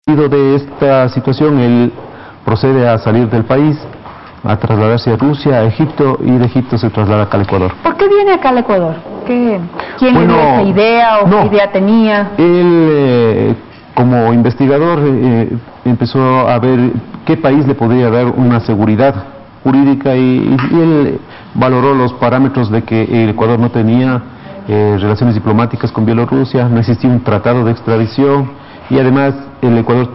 Debido de esta situación, él procede a salir del país, a trasladarse a Rusia, a Egipto, y de Egipto se traslada acá al Ecuador. ¿Por qué viene acá al Ecuador? ¿Quién le dio esa idea o qué idea tenía? Él, como investigador, empezó a ver qué país le podría dar una seguridad jurídica y él valoró los parámetros de que el Ecuador no tenía relaciones diplomáticas con Bielorrusia, no existía un tratado de extradición y además el Ecuador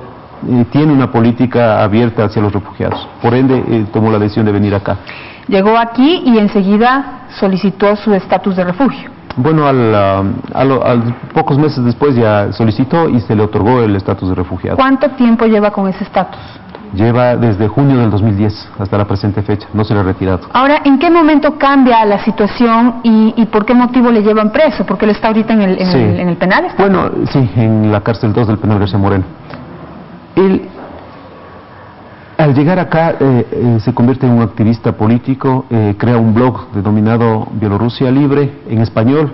tiene una política abierta hacia los refugiados. Por ende, tomó la decisión de venir acá. Llegó aquí y enseguida solicitó su estatus de refugio. Bueno, al pocos meses después ya solicitó y se le otorgó el estatus de refugiado. ¿Cuánto tiempo lleva con ese estatus? Lleva desde junio del 2010 hasta la presente fecha, no se le ha retirado. Ahora, ¿en qué momento cambia la situación y por qué motivo le llevan preso? ¿Porque él está ahorita en el penal? Bueno, sí, en la cárcel 2 del penal García Moreno. Él, al llegar acá, se convierte en un activista político, crea un blog denominado Bielorrusia Libre en español,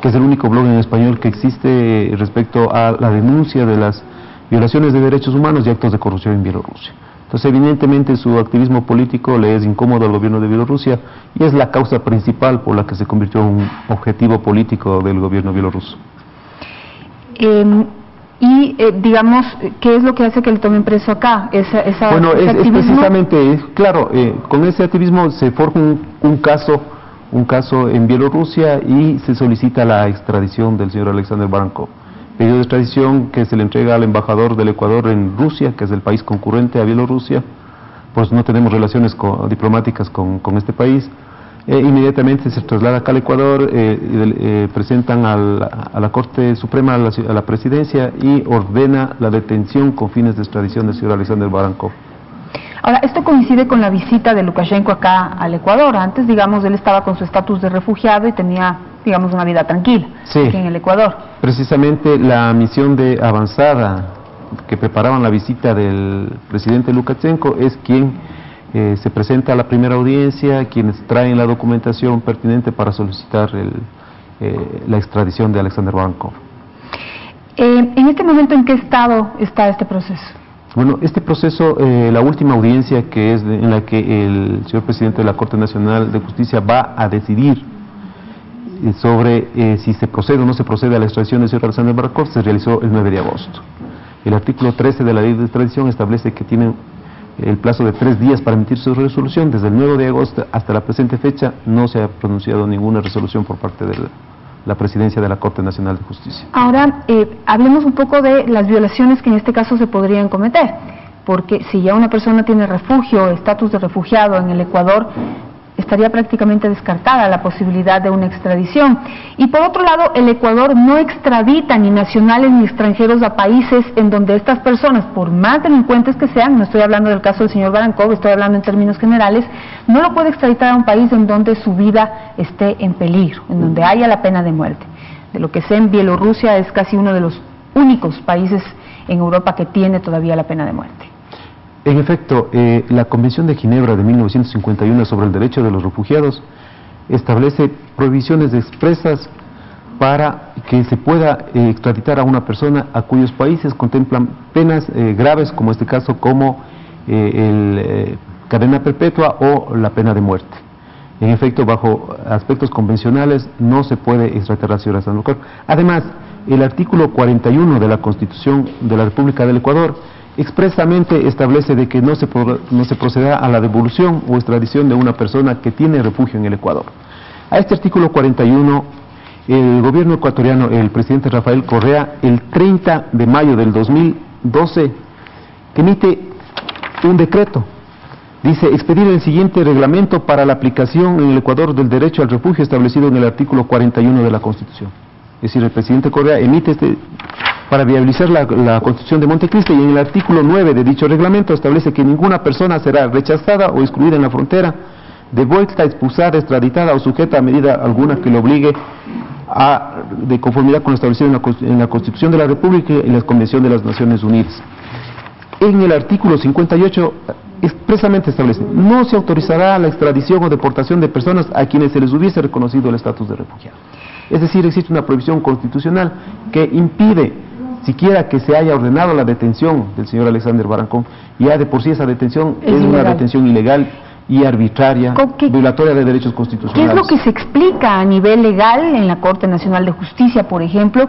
que es el único blog en español que existe respecto a la denuncia de las violaciones de derechos humanos y actos de corrupción en Bielorrusia. Entonces, evidentemente, su activismo político le es incómodo al gobierno de Bielorrusia y es la causa principal por la que se convirtió en un objetivo político del gobierno bielorruso. Digamos, ¿qué es lo que hace que le tomen preso acá? Bueno, es precisamente, claro, con ese activismo se forja un caso en Bielorrusia y se solicita la extradición del señor Alexander Barankov. Pedido de extradición que se le entrega al embajador del Ecuador en Rusia, que es el país concurrente a Bielorrusia, pues no tenemos relaciones diplomáticas con este país. Inmediatamente se traslada acá al Ecuador, presentan a la Corte Suprema, a la Presidencia, y ordena la detención con fines de extradición del señor Alexander Barankov. Ahora, esto coincide con la visita de Lukashenko acá al Ecuador. Antes, digamos, él estaba con su estatus de refugiado y tenía, digamos, una vida tranquila aquí en el Ecuador. Precisamente la misión de avanzada que preparaban la visita del presidente Lukashenko es quien se presenta a la primera audiencia, quienes traen la documentación pertinente para solicitar la extradición de Alexander Barankov. En este momento, ¿en qué estado está este proceso? Bueno, este proceso, la última audiencia, que es en la que el señor presidente de la Corte Nacional de Justicia va a decidir sobre si se procede o no se procede a la extradición del señor Alexander Barankov, se realizó el 9 de agosto. El artículo 13 de la ley de extradición establece que tienen el plazo de 3 días para emitir su resolución. Desde el 9 de agosto hasta la presente fecha no se ha pronunciado ninguna resolución por parte de la presidencia de la Corte Nacional de Justicia. Ahora, hablemos un poco de las violaciones que en este caso se podrían cometer, porque si ya una persona tiene refugio, estatus de refugiado en el Ecuador, estaría prácticamente descartada la posibilidad de una extradición. Y por otro lado, el Ecuador no extradita ni nacionales ni extranjeros a países en donde estas personas, por más delincuentes que sean, no estoy hablando del caso del señor Barankov, estoy hablando en términos generales, no lo puede extraditar a un país en donde su vida esté en peligro, en donde haya la pena de muerte. De lo que sé, en Bielorrusia es casi uno de los únicos países en Europa que tiene todavía la pena de muerte. En efecto, la Convención de Ginebra de 1951 sobre el derecho de los refugiados establece prohibiciones expresas para que se pueda extraditar a una persona a cuyos países contemplan penas graves, como este caso, como cadena perpetua o la pena de muerte. En efecto, bajo aspectos convencionales no se puede extraditar a ciudadanos del Ecuador. Además, el artículo 41 de la Constitución de la República del Ecuador expresamente establece de que no se procederá a la devolución o extradición de una persona que tiene refugio en el Ecuador. A este artículo 41, el gobierno ecuatoriano, el presidente Rafael Correa, el 30 de mayo del 2012, emite un decreto. Dice: expedir el siguiente reglamento para la aplicación en el Ecuador del derecho al refugio establecido en el artículo 41 de la Constitución. Es decir, el presidente Correa emite para viabilizar la Constitución de Montecristi, y en el artículo 9 de dicho reglamento establece que ninguna persona será rechazada o excluida en la frontera, devuelta, expulsada, extraditada o sujeta a medida alguna que le obligue de conformidad con lo establecido en la Constitución de la República y la Convención de las Naciones Unidas. En el artículo 58 expresamente establece: no se autorizará la extradición o deportación de personas a quienes se les hubiese reconocido el estatus de refugiado. Es decir, existe una prohibición constitucional que impide, siquiera que se haya ordenado la detención del señor Alexander Barancón, ya de por sí esa detención es una detención ilegal y arbitraria, violatoria de derechos constitucionales. ¿Qué es lo que se explica a nivel legal en la Corte Nacional de Justicia, por ejemplo,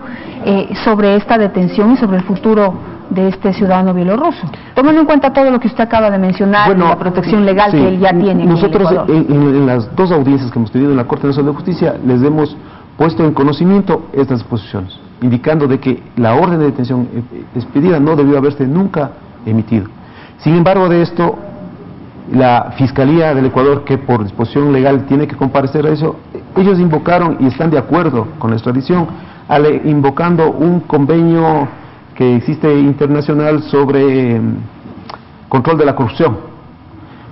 sobre esta detención y sobre el futuro de este ciudadano bielorruso? Tomando en cuenta todo lo que usted acaba de mencionar, la protección legal que él ya tiene. Nosotros en las dos audiencias que hemos tenido en la Corte Nacional de Justicia les hemos puesto en conocimiento estas disposiciones, indicando de que la orden de detención expedida no debió haberse nunca emitido. Sin embargo, de esto, la Fiscalía del Ecuador, que por disposición legal tiene que comparecer a eso, ellos invocaron y están de acuerdo con la extradición, invocando un convenio que existe internacional sobre control de la corrupción.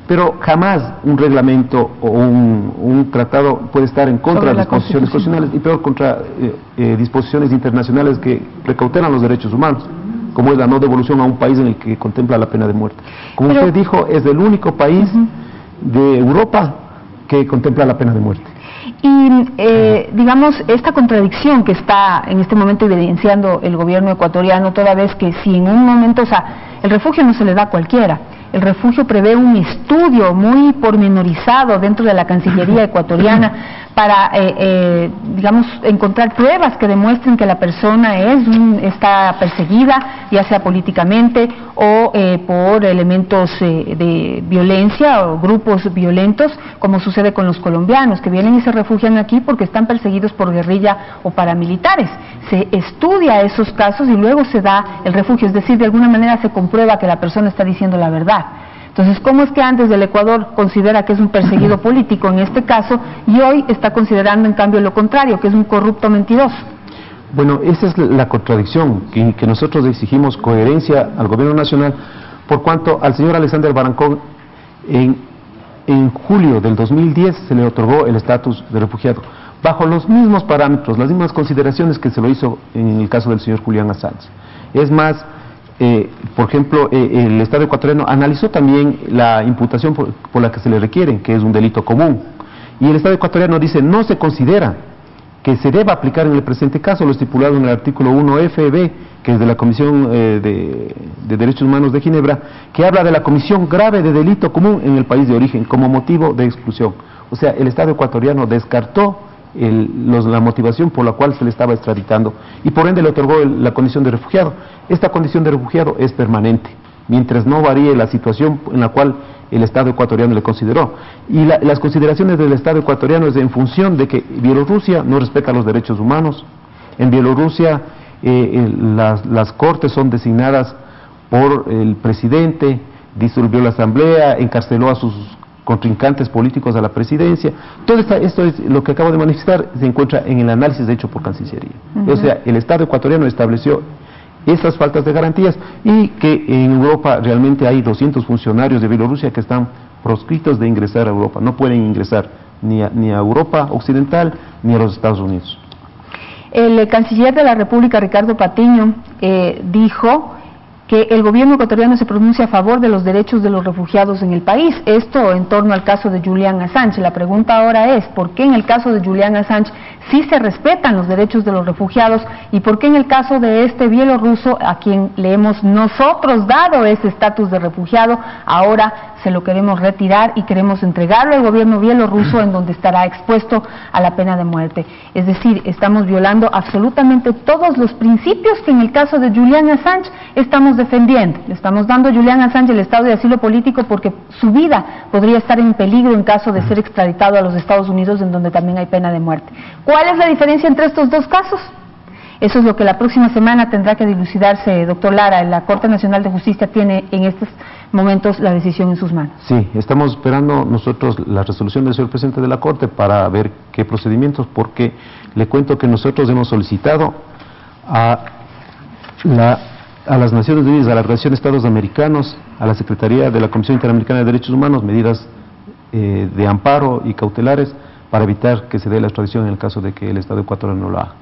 Pero jamás un reglamento o un tratado puede estar en contra de disposiciones constitucionales y peor contra disposiciones internacionales que precautelan los derechos humanos, como es la no devolución a un país en el que contempla la pena de muerte. Como usted dijo, es el único país de Europa que contempla la pena de muerte. Y digamos, esta contradicción que está en este momento evidenciando el gobierno ecuatoriano, toda vez que si en un momento, o sea, el refugio no se le da a cualquiera, el refugio prevé un estudio muy pormenorizado dentro de la Cancillería ecuatoriana para, digamos, encontrar pruebas que demuestren que la persona está perseguida, ya sea políticamente o por elementos de violencia o grupos violentos, como sucede con los colombianos, que vienen y se refugian aquí porque están perseguidos por guerrilla o paramilitares. Se estudia esos casos y luego se da el refugio, es decir, de alguna manera se comprueba que la persona está diciendo la verdad. Entonces, ¿cómo es que antes el Ecuador considera que es un perseguido político en este caso y hoy está considerando en cambio lo contrario, que es un corrupto mentiroso? Bueno, esa es la contradicción, que nosotros exigimos coherencia al gobierno nacional, por cuanto al señor Alexander Barancón en julio del 2010 se le otorgó el estatus de refugiado, bajo los mismos parámetros, las mismas consideraciones que se lo hizo en el caso del señor Julián Assange. Es más, por ejemplo, el Estado ecuatoriano analizó también la imputación por la que se le requieren, que es un delito común, y el Estado ecuatoriano dice no se considera que se deba aplicar en el presente caso lo estipulado en el artículo 1FB, que es de la Comisión de Derechos Humanos de Ginebra, que habla de la comisión grave de delito común en el país de origen como motivo de exclusión. O sea, el Estado ecuatoriano descartó la motivación por la cual se le estaba extraditando y por ende le otorgó la condición de refugiado. Esta condición de refugiado es permanente, mientras no varíe la situación en la cual el Estado ecuatoriano le consideró. Y las consideraciones del Estado ecuatoriano es en función de que Bielorrusia no respeta los derechos humanos. En Bielorrusia las cortes son designadas por el presidente, disolvió la asamblea, encarceló a sus contrincantes políticos a la presidencia. Todo esto es lo que acabo de manifestar, se encuentra en el análisis hecho por Cancillería. O sea, el Estado ecuatoriano estableció esas faltas de garantías y que en Europa realmente hay 200 funcionarios de Bielorrusia que están proscritos de ingresar a Europa, no pueden ingresar ni a Europa Occidental ni a los Estados Unidos. El canciller de la República, Ricardo Patiño, dijo que el gobierno ecuatoriano se pronuncia a favor de los derechos de los refugiados en el país. Esto en torno al caso de Julian Assange. La pregunta ahora es, ¿por qué en el caso de Julian Assange sí se respetan los derechos de los refugiados y por qué en el caso de este bielorruso, a quien le hemos nosotros dado ese estatus de refugiado, ahora se lo queremos retirar y queremos entregarlo al gobierno bielorruso, en donde estará expuesto a la pena de muerte? Es decir, estamos violando absolutamente todos los principios que en el caso de Julian Assange estamos defendiendo. Le estamos dando a Julian Assange el estado de asilo político porque su vida podría estar en peligro en caso de ser extraditado a los Estados Unidos, en donde también hay pena de muerte. ¿Cuál es la diferencia entre estos dos casos? Eso es lo que la próxima semana tendrá que dilucidarse, doctor Lara. La Corte Nacional de Justicia tiene en estos momentos la decisión en sus manos. Sí, estamos esperando nosotros la resolución del señor presidente de la Corte para ver qué procedimientos, porque le cuento que nosotros hemos solicitado a las Naciones Unidas, a la Organización de Estados Americanos, a la Secretaría de la Comisión Interamericana de Derechos Humanos, medidas de amparo y cautelares para evitar que se dé la extradición en el caso de que el Estado ecuatoriano no lo haga.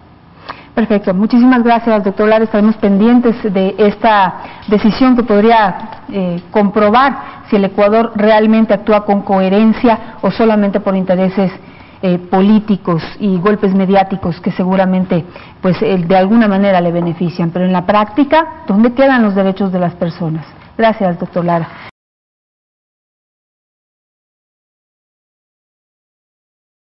Perfecto, muchísimas gracias, doctor Lara. Estaremos pendientes de esta decisión que podría comprobar si el Ecuador realmente actúa con coherencia o solamente por intereses políticos y golpes mediáticos que seguramente pues de alguna manera le benefician, pero en la práctica, ¿dónde quedan los derechos de las personas? Gracias, doctor Lara.